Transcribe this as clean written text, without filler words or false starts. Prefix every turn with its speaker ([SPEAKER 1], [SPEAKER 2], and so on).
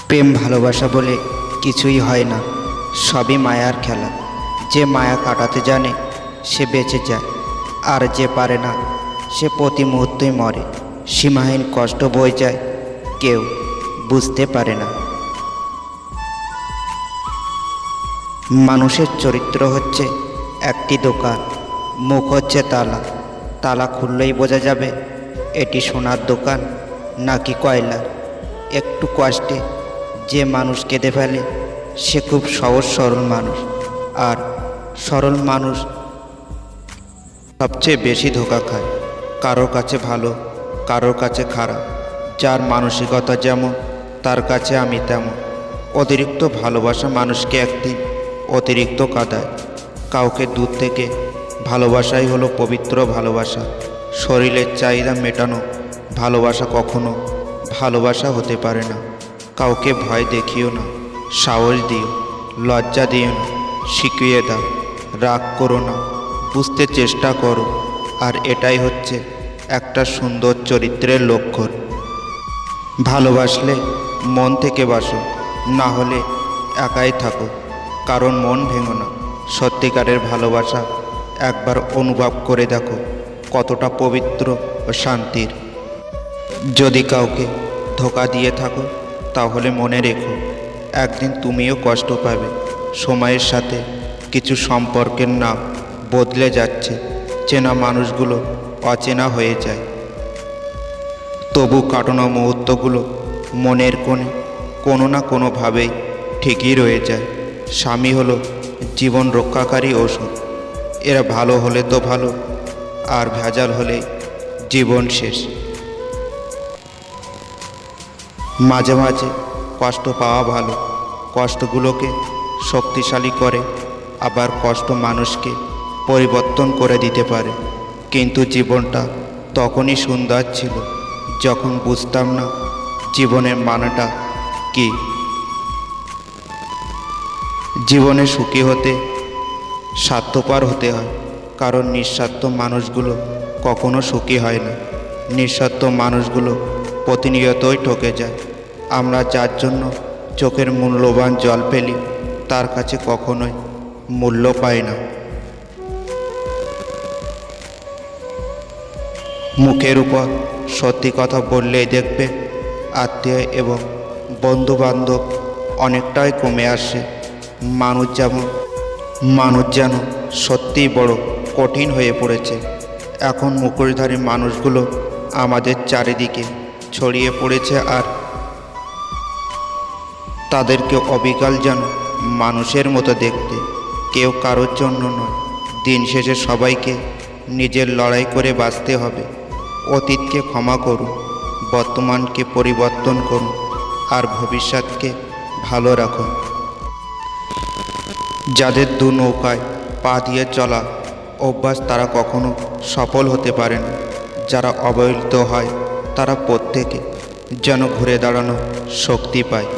[SPEAKER 1] প্রেম ভালোবাসা বলে কিছুই হয় না, সবই মায়ার খেলা। যে মায়া কাটাতে জানে সে বেঁচে যায়, আর যে পারে না সে প্রতি মুহূর্তেই মরে। সীমাহীন কষ্ট বয়ে যায়, কেউ বুঝতে পারে না। মানুষের চরিত্র হচ্ছে একটি দোকান, মুখ হচ্ছে তালা। তালা খুললেই বোঝা যাবে এটি সোনার দোকান নাকি কয়লার। একটু কষ্টে যে মানুষ কেঁদে ফেলে সে খুব সহজ সরল মানুষ, আর সরল মানুষ সবচেয়ে বেশি ধোঁকা খায়। কারোর কাছে ভালো, কারোর কাছে খারাপ। যার মানসিকতা যেমন তার কাছে আমি তেমন। অতিরিক্ত ভালোবাসা মানুষকে একদিন অতিরিক্ত কাঁদায়। কাউকে দূর থেকে ভালোবাসাই হলো পবিত্র ভালোবাসা। শরীরের চাহিদা মেটানো ভালোবাসা কখনো ভালোবাসা হতে পারে না। কাউকে ভয় দেখিও না, সাহস দিও। লজ্জা দিও না, শিখিয়ে দাও। রাগ করো না, বুঝতে চেষ্টা করো। আর এটাই হচ্ছে একটা সুন্দর চরিত্রের লক্ষণ। ভালোবাসলে মন থেকে বাসো, না হলে একাই থাকো। কারণ মন ভেঙো না। সত্যিকারের ভালোবাসা একবার অনুভব করে দেখো কতটা পবিত্র ও শান্তির। যদি কাউকে ধোঁকা দিয়ে থাকো তাহলে মনে রেখো একদিন তুমিও কষ্ট পাবে। সময়ের সাথে কিছু সম্পর্কের নাম বদলে যাচ্ছে, চেনা মানুষগুলো অচেনা হয়ে যায়। তবু কাটানো মুহূর্তগুলো মনের কোণে কোনো না কোনোভাবেই ঠিকই রয়ে যায়। স্বামী হলো জীবন রক্ষাকারী ওষুধ। এরা ভালো হলে তো ভালো, আর ভেজাল হলে জীবন শেষ। মাঝে মাঝে কষ্ট পাওয়া ভালো, কষ্টগুলোকে শক্তিশালী করে। আবার কষ্ট মানুষকে পরিবর্তন করে দিতে পারে। কিন্তু জীবনটা তখনই সুন্দর ছিল যখন বুঝতাম না জীবনের মানেটা কি। জীবনে সুখী হতে স্বার্থপর হতে হয়, কারণ নিঃস্বার্থ মানুষগুলো কখনো সুখী হয় না। নিঃস্বার্থ মানুষগুলো প্রতিনিয়তই ঠকে যায়। আমরা যার জন্য চোখের মূল্যবান জল ফেলি তার কাছে কখনোই মূল্য পাই না। মুখের উপর সত্যি কথা বললেই দেখবে আত্মীয় এবং বন্ধু বান্ধব অনেকটাই কমে আসে। মানুষ যেন সত্যিই বড় কঠিন হয়ে পড়েছে। এখন মুখোশধারী মানুষগুলো আমাদের চারিদিকে ছড়িয়ে পড়েছে, আর তাদেরকে অবিকল যেন মানুষের মতো দেখতে। কেউ কারোর জন্য নয়। দিন শেষে সবাইকে নিজের লড়াই করে বাঁচতে হবে। অতীতকে ক্ষমা করুন, বর্তমানকে পরিবর্তন করুন, আর ভবিষ্যৎকে ভালো রাখুন। যাদের দু নৌকায় পা দিয়ে চলা অভ্যাস তারা কখনো সফল হতে পারে না। যারা অবহেলিত হয় তারা প্রত্যেকে যেন ঘুরে দাঁড়ানো শক্তি পায়।